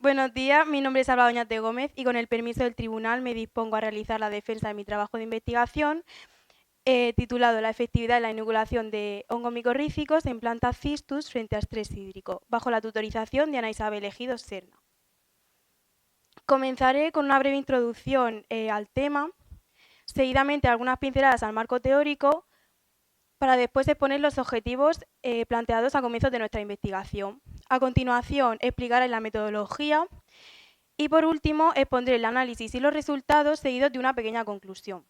Buenos días, mi nombre es Alba Doñate Gómez y con el permiso del tribunal me dispongo a realizar la defensa de mi trabajo de investigación titulado La efectividad de la inoculación de hongos micorrízicos en plantas cistus frente a estrés hídrico, bajo la tutorización de Ana Isabel Ejido Serna. Comenzaré con una breve introducción al tema, seguidamente algunas pinceladas al marco teórico, para después exponer los objetivos planteados a comienzos de nuestra investigación. A continuación, explicaré la metodología y, por último, expondré el análisis y los resultados seguidos de una pequeña conclusión.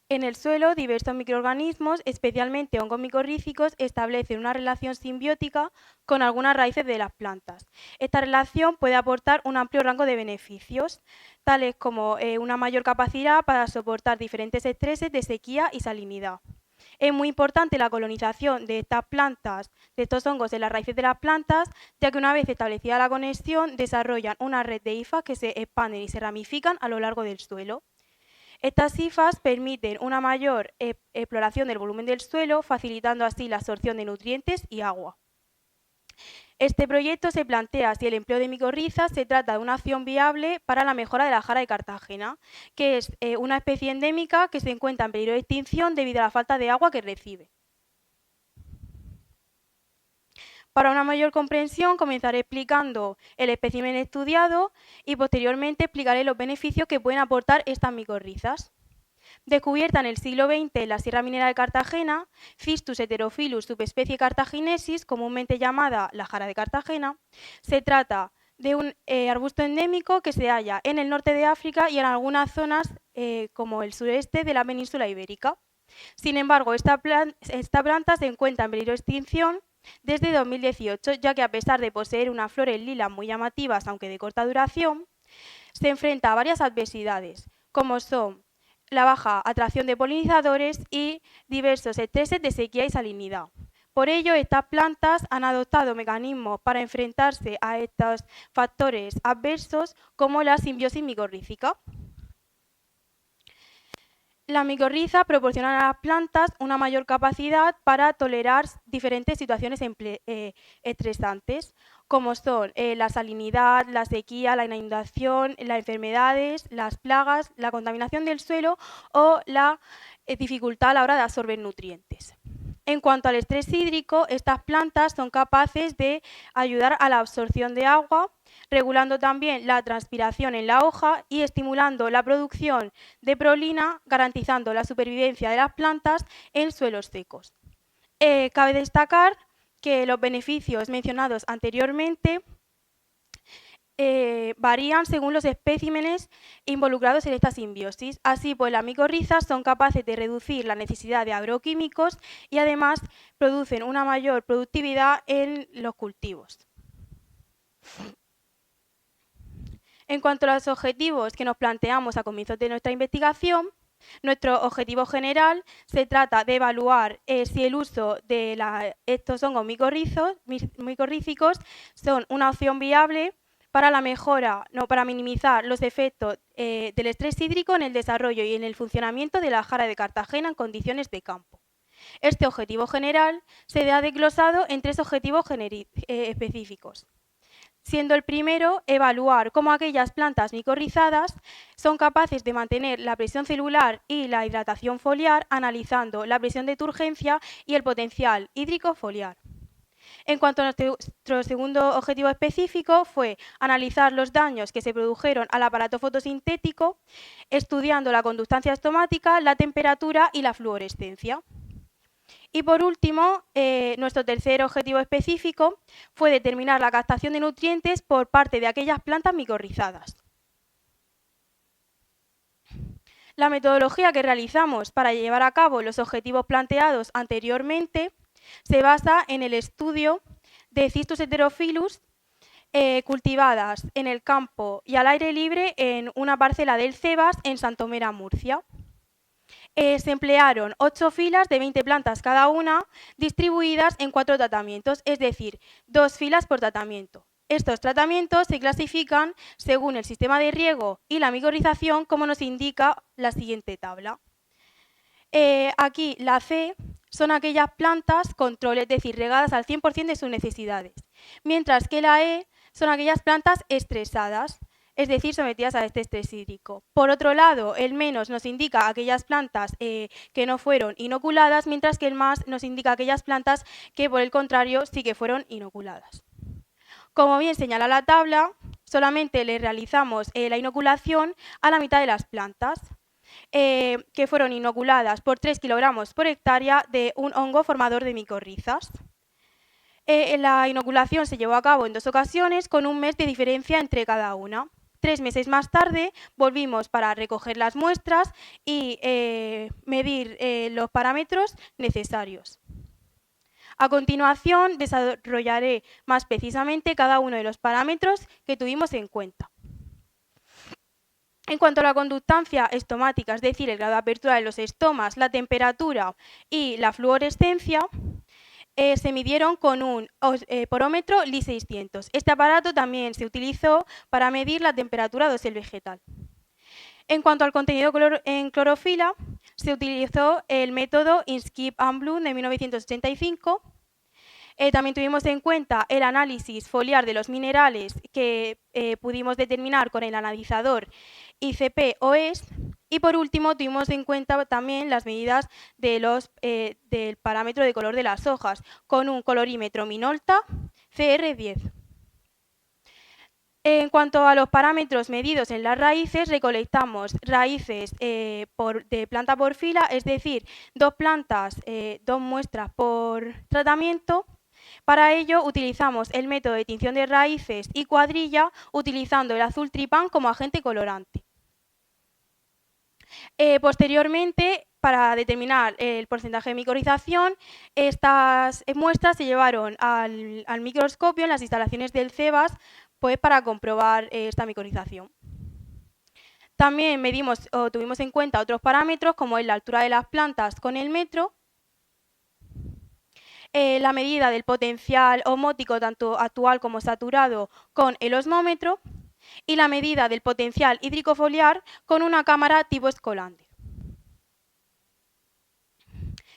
En el suelo, diversos microorganismos, especialmente hongos micorrízicos, establecen una relación simbiótica con algunas raíces de las plantas. Esta relación puede aportar un amplio rango de beneficios, tales como una mayor capacidad para soportar diferentes estreses de sequía y salinidad. Es muy importante la colonización de estas plantas, de estos hongos en las raíces de las plantas, ya que una vez establecida la conexión, desarrollan una red de hifas que se expanden y se ramifican a lo largo del suelo. Estas hifas permiten una mayor exploración del volumen del suelo, facilitando así la absorción de nutrientes y agua. Este proyecto se plantea si el empleo de micorrizas se trata de una acción viable para la mejora de la jara de Cartagena, que es una especie endémica que se encuentra en peligro de extinción debido a la falta de agua que recibe. Para una mayor comprensión, comenzaré explicando el espécimen estudiado y posteriormente explicaré los beneficios que pueden aportar estas micorrizas. Descubierta en el siglo XX en la Sierra Minera de Cartagena, Cistus heterophyllus subespecie cartaginesis, comúnmente llamada la jara de Cartagena, se trata de un arbusto endémico que se halla en el norte de África y en algunas zonas como el sureste de la península ibérica. Sin embargo, esta planta se encuentra en peligro de extinción desde 2018, ya que a pesar de poseer unas flores lilas muy llamativas, aunque de corta duración, se enfrenta a varias adversidades, como son la baja atracción de polinizadores y diversos estreses de sequía y salinidad. Por ello, estas plantas han adoptado mecanismos para enfrentarse a estos factores adversos, como la simbiosis micorrízica. Las micorrizas proporcionan a las plantas una mayor capacidad para tolerar diferentes situaciones estresantes, como son la salinidad, la sequía, la inundación, las enfermedades, las plagas, la contaminación del suelo o la dificultad a la hora de absorber nutrientes. En cuanto al estrés hídrico, estas plantas son capaces de ayudar a la absorción de agua, regulando también la transpiración en la hoja y estimulando la producción de prolina, garantizando la supervivencia de las plantas en suelos secos. Cabe destacar que los beneficios mencionados anteriormente varían según los especímenes involucrados en esta simbiosis. Así pues, las micorrizas son capaces de reducir la necesidad de agroquímicos y además producen una mayor productividad en los cultivos. En cuanto a los objetivos que nos planteamos a comienzos de nuestra investigación, nuestro objetivo general se trata de evaluar si el uso de estos hongos micorrízicos son una opción viable para la mejora, para minimizar los efectos del estrés hídrico en el desarrollo y en el funcionamiento de la jara de Cartagena en condiciones de campo. Este objetivo general se ha desglosado en tres objetivos específicos, siendo el primero evaluar cómo aquellas plantas micorrizadas son capaces de mantener la presión celular y la hidratación foliar, analizando la presión de turgencia y el potencial hídrico foliar. En cuanto a nuestro segundo objetivo específico, fue analizar los daños que se produjeron al aparato fotosintético, estudiando la conductancia estomática, la temperatura y la fluorescencia. Y por último, nuestro tercer objetivo específico fue determinar la captación de nutrientes por parte de aquellas plantas micorrizadas. La metodología que realizamos para llevar a cabo los objetivos planteados anteriormente se basa en el estudio de Cistus heterophyllus cultivadas en el campo y al aire libre en una parcela del Cebas en Santomera, Murcia. Se emplearon 8 filas de 20 plantas cada una, distribuidas en 4 tratamientos, es decir, 2 filas por tratamiento. Estos tratamientos se clasifican según el sistema de riego y la micorrización, como nos indica la siguiente tabla. Aquí la C son aquellas plantas control, es decir, regadas al 100% de sus necesidades, mientras que la E son aquellas plantas estresadas, es decir, sometidas a este estrés hídrico. Por otro lado, el menos nos indica aquellas plantas que no fueron inoculadas, mientras que el más nos indica aquellas plantas que, por el contrario, sí que fueron inoculadas. Como bien señala la tabla, solamente le realizamos la inoculación a la mitad de las plantas, que fueron inoculadas por 3 kilogramos por hectárea de un hongo formador de micorrizas. La inoculación se llevó a cabo en 2 ocasiones, con un mes de diferencia entre cada una. 3 meses más tarde volvimos para recoger las muestras y medir los parámetros necesarios. A continuación desarrollaré más precisamente cada uno de los parámetros que tuvimos en cuenta. En cuanto a la conductancia estomática, es decir, el grado de apertura de los estomas, la temperatura y la fluorescencia, se midieron con un porómetro Li 600. Este aparato también se utilizó para medir la temperatura dosel vegetal. En cuanto al contenido en clorofila, se utilizó el método Inskip and Bloom de 1985. También tuvimos en cuenta el análisis foliar de los minerales que pudimos determinar con el analizador ICP-OES. Y por último, tuvimos en cuenta también las medidas de del parámetro de color de las hojas, con un colorímetro Minolta CR10. En cuanto a los parámetros medidos en las raíces, recolectamos raíces de planta por fila, es decir, 2 muestras por tratamiento. Para ello utilizamos el método de tinción de raíces y cuadrilla, utilizando el azul tripán como agente colorante. Posteriormente, para determinar el porcentaje de micorización, estas muestras se llevaron al microscopio en las instalaciones del CEBAS, pues, para comprobar esta micorización. También tuvimos en cuenta otros parámetros, como es la altura de las plantas con el metro, la medida del potencial osmótico tanto actual como saturado con el osmómetro y la medida del potencial hídrico foliar con una cámara tipo Scolander.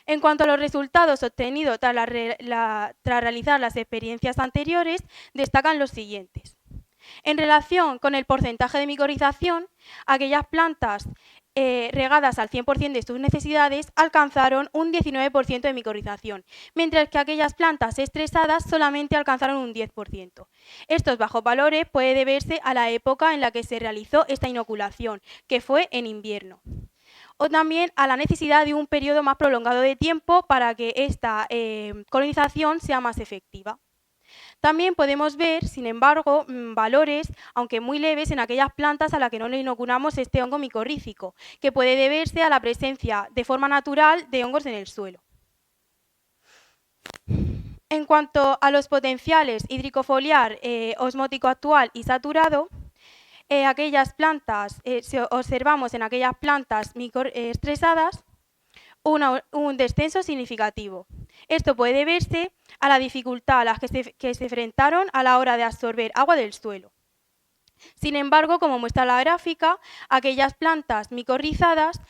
En cuanto a los resultados obtenidos tras realizar las experiencias anteriores, destacan los siguientes. En relación con el porcentaje de micorización, aquellas plantas regadas al 100% de sus necesidades alcanzaron un 19% de micorización, mientras que aquellas plantas estresadas solamente alcanzaron un 10%. Estos bajos valores pueden deberse a la época en la que se realizó esta inoculación, que fue en invierno, o también a la necesidad de un periodo más prolongado de tiempo para que esta colonización sea más efectiva. También podemos ver, sin embargo, valores, aunque muy leves, en aquellas plantas a las que no le inoculamos este hongo micorrícico, que puede deberse a la presencia de forma natural de hongos en el suelo. En cuanto a los potenciales hídrico-foliar, osmótico actual y saturado, observamos en aquellas plantas estresadas un descenso significativo. Esto puede deberse a la dificultad a la que se enfrentaron a la hora de absorber agua del suelo. Sin embargo, como muestra la gráfica, aquellas plantas micorrizadas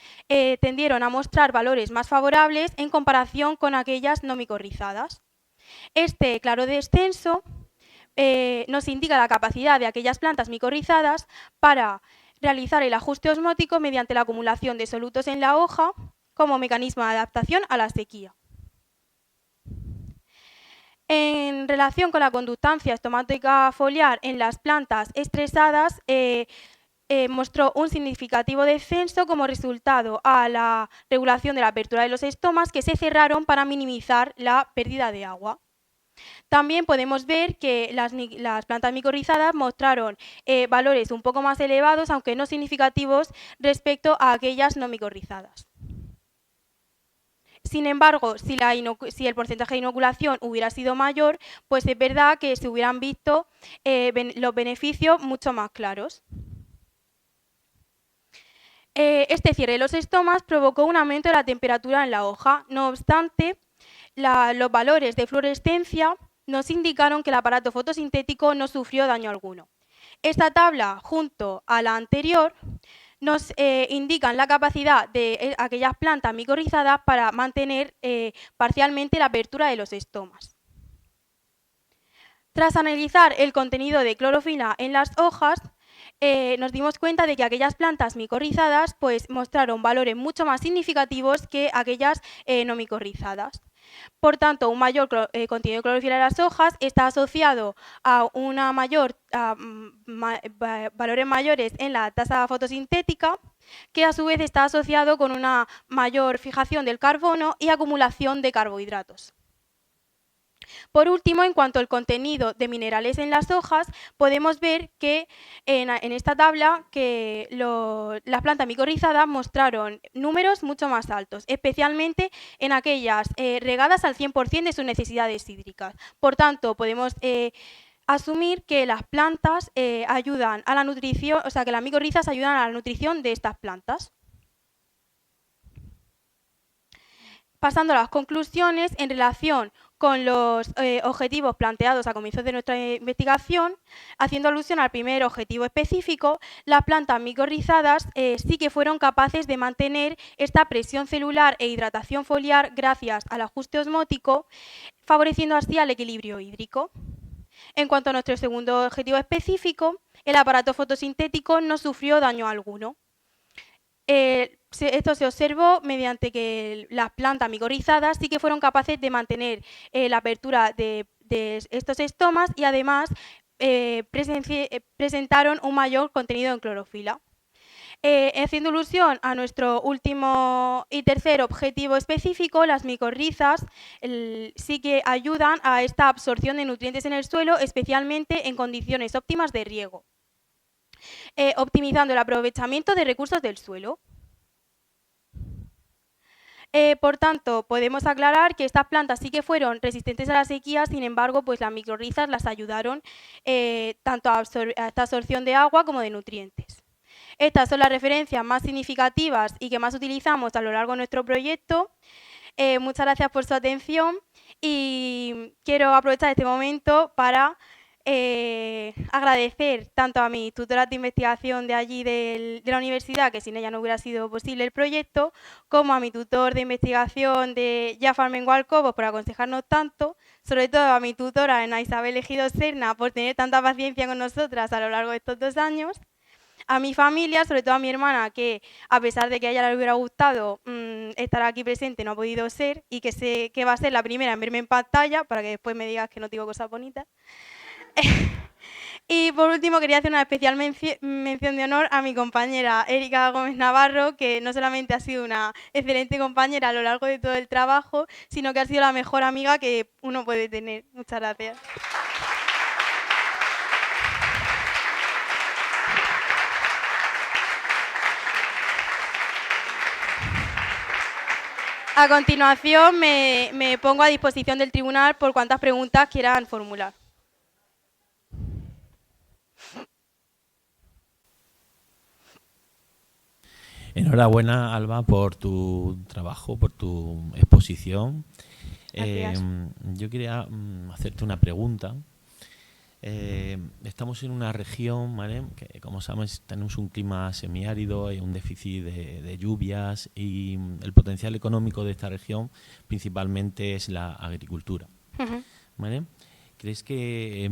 tendieron a mostrar valores más favorables en comparación con aquellas no micorrizadas. Este claro descenso nos indica la capacidad de aquellas plantas micorrizadas para realizar el ajuste osmótico mediante la acumulación de solutos en la hoja como mecanismo de adaptación a la sequía. En relación con la conductancia estomática foliar en las plantas estresadas, mostró un significativo descenso como resultado a la regulación de la apertura de los estomas, que se cerraron para minimizar la pérdida de agua. También podemos ver que las plantas micorrizadas mostraron valores un poco más elevados, aunque no significativos, respecto a aquellas no micorrizadas. Sin embargo, si el porcentaje de inoculación hubiera sido mayor, pues es verdad que se hubieran visto los beneficios mucho más claros. Este cierre de los estomas provocó un aumento de la temperatura en la hoja. No obstante, los valores de fluorescencia nos indicaron que el aparato fotosintético no sufrió daño alguno. Esta tabla, junto a la anterior, nos indican la capacidad de aquellas plantas micorrizadas para mantener parcialmente la apertura de los estomas. Tras analizar el contenido de clorofila en las hojas, nos dimos cuenta de que aquellas plantas micorrizadas pues, mostraron valores mucho más significativos que aquellas no micorrizadas. Por tanto, un mayor contenido de clorofila en las hojas está asociado a valores mayores en la tasa fotosintética, que a su vez está asociado con una mayor fijación del carbono y acumulación de carbohidratos. Por último, en cuanto al contenido de minerales en las hojas, podemos ver que en esta tabla que las plantas micorrizadas mostraron números mucho más altos, especialmente en aquellas regadas al 100% de sus necesidades hídricas. Por tanto, podemos asumir que las plantas ayudan a la nutrición, o sea, que las micorrizas ayudan a la nutrición de estas plantas. Pasando a las conclusiones, en relación con los objetivos planteados a comienzos de nuestra investigación, haciendo alusión al primer objetivo específico, las plantas micorrizadas sí que fueron capaces de mantener esta presión celular e hidratación foliar gracias al ajuste osmótico, favoreciendo así al equilibrio hídrico. En cuanto a nuestro segundo objetivo específico, el aparato fotosintético no sufrió daño alguno. Esto se observó mediante que las plantas micorizadas sí que fueron capaces de mantener la apertura de estos estomas y además presentaron un mayor contenido en clorofila. Haciendo alusión a nuestro último y tercer objetivo específico, las micorrizas sí que ayudan a esta absorción de nutrientes en el suelo, especialmente en condiciones óptimas de riego, optimizando el aprovechamiento de recursos del suelo. Por tanto, podemos aclarar que estas plantas sí que fueron resistentes a la sequía, sin embargo, pues las micorrizas las ayudaron tanto a esta absorción de agua como de nutrientes. Estas son las referencias más significativas y que más utilizamos a lo largo de nuestro proyecto. Muchas gracias por su atención y quiero aprovechar este momento para agradecer tanto a mis tutoras de investigación de allí de la universidad, que sin ella no hubiera sido posible el proyecto, como a mi tutor de investigación de Jafar Mengual Cobos por aconsejarnos tanto, sobre todo a mi tutora Ana Isabel Ejido Serna por tener tanta paciencia con nosotras a lo largo de estos 2 años, a mi familia, sobre todo a mi hermana, que a pesar de que a ella le hubiera gustado estar aquí presente, no ha podido ser, y que sé que va a ser la primera en verme en pantalla, para que después me digas que no digo cosas bonitas. Y por último quería hacer una especial mención de honor a mi compañera Erika Gómez Navarro, que no solamente ha sido una excelente compañera a lo largo de todo el trabajo, sino que ha sido la mejor amiga que uno puede tener. Muchas gracias. A continuación me pongo a disposición del tribunal por cuantas preguntas quieran formular. Enhorabuena, Alba, por tu trabajo, por tu exposición. Yo quería hacerte una pregunta. Estamos en una región, ¿vale?, que, como sabes, tenemos un clima semiárido, hay un déficit de lluvias y el potencial económico de esta región principalmente es la agricultura, ¿vale? ¿Crees que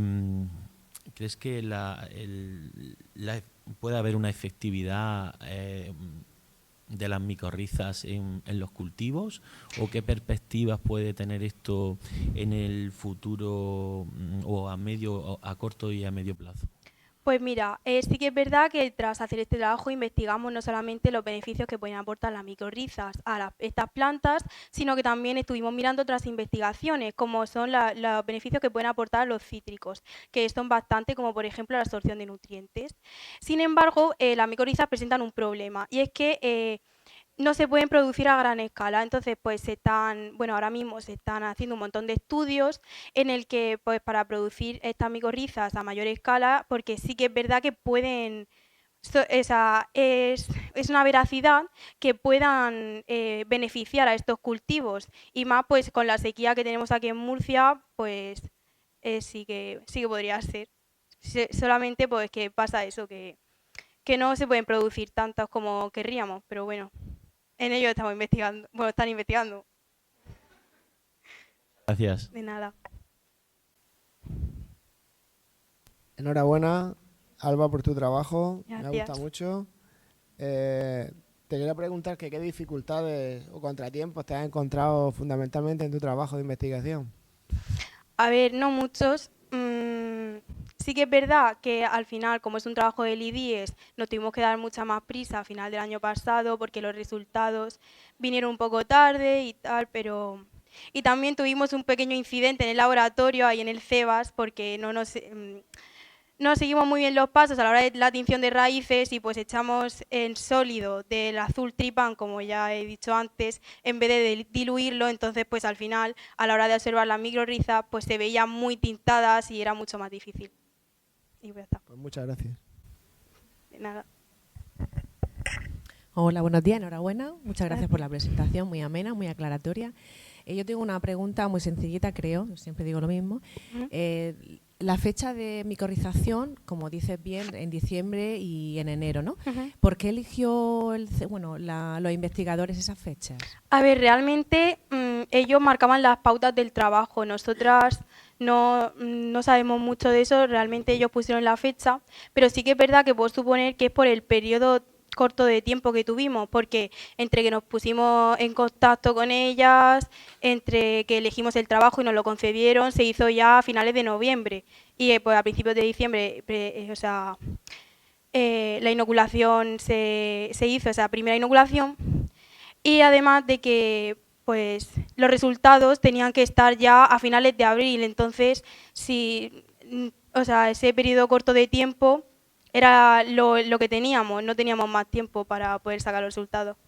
puede haber una efectividad de las micorrizas en los cultivos, o qué perspectivas puede tener esto en el futuro o a corto y a medio plazo? Pues mira, sí que es verdad que tras hacer este trabajo investigamos no solamente los beneficios que pueden aportar las micorrizas a estas plantas, sino que también estuvimos mirando otras investigaciones, como son los beneficios que pueden aportar los cítricos, que son bastante, como por ejemplo la absorción de nutrientes. Sin embargo, las micorrizas presentan un problema, y es que no se pueden producir a gran escala. Entonces, pues ahora mismo se están haciendo un montón de estudios en el que, pues para producir estas micorrizas a mayor escala, porque sí que es verdad que pueden, es una veracidad que puedan beneficiar a estos cultivos, y más pues con la sequía que tenemos aquí en Murcia, pues sí que podría ser. Solamente pues que pasa eso, que que no se pueden producir tantas como querríamos, pero bueno, en ello estamos investigando, bueno, están investigando. Gracias. De nada. Enhorabuena, Alba, por tu trabajo. Me ha Gracias. gustado mucho. Te quería preguntar que qué dificultades o contratiempos te has encontrado fundamentalmente en tu trabajo de investigación. A ver, no muchos. Sí que es verdad que al final, como es un trabajo del IDIES, nos tuvimos que dar mucha más prisa a final del año pasado porque los resultados vinieron un poco tarde y tal, pero... Y también tuvimos un pequeño incidente en el laboratorio, ahí en el CEBAS, porque no seguimos muy bien los pasos a la hora de la tinción de raíces y pues echamos en sólido del azul tripán, como ya he dicho antes, en vez de diluirlo, entonces pues al final, a la hora de observar las microrrizas, pues se veían muy tintadas y era mucho más difícil. Y pues ya está. Pues muchas gracias. De nada. Hola, buenos días, enhorabuena. Muchas gracias por la presentación, muy amena, muy aclaratoria. Yo tengo una pregunta muy sencillita, creo, siempre digo lo mismo. La fecha de micorrización, como dices bien, en diciembre y en enero, ¿no? ¿Por qué eligió los investigadores esas fechas? A ver, realmente ellos marcaban las pautas del trabajo. Nosotras no sabemos mucho de eso, realmente ellos pusieron la fecha, pero sí que es verdad que puedo suponer que es por el periodo corto de tiempo que tuvimos, porque entre que nos pusimos en contacto con ellas, entre que elegimos el trabajo y nos lo concedieron, se hizo ya a finales de noviembre y pues a principios de diciembre, la inoculación se hizo, esa primera inoculación, y además de que pues los resultados tenían que estar ya a finales de abril, entonces si, ese periodo corto de tiempo era lo que teníamos, no teníamos más tiempo para poder sacar los resultados.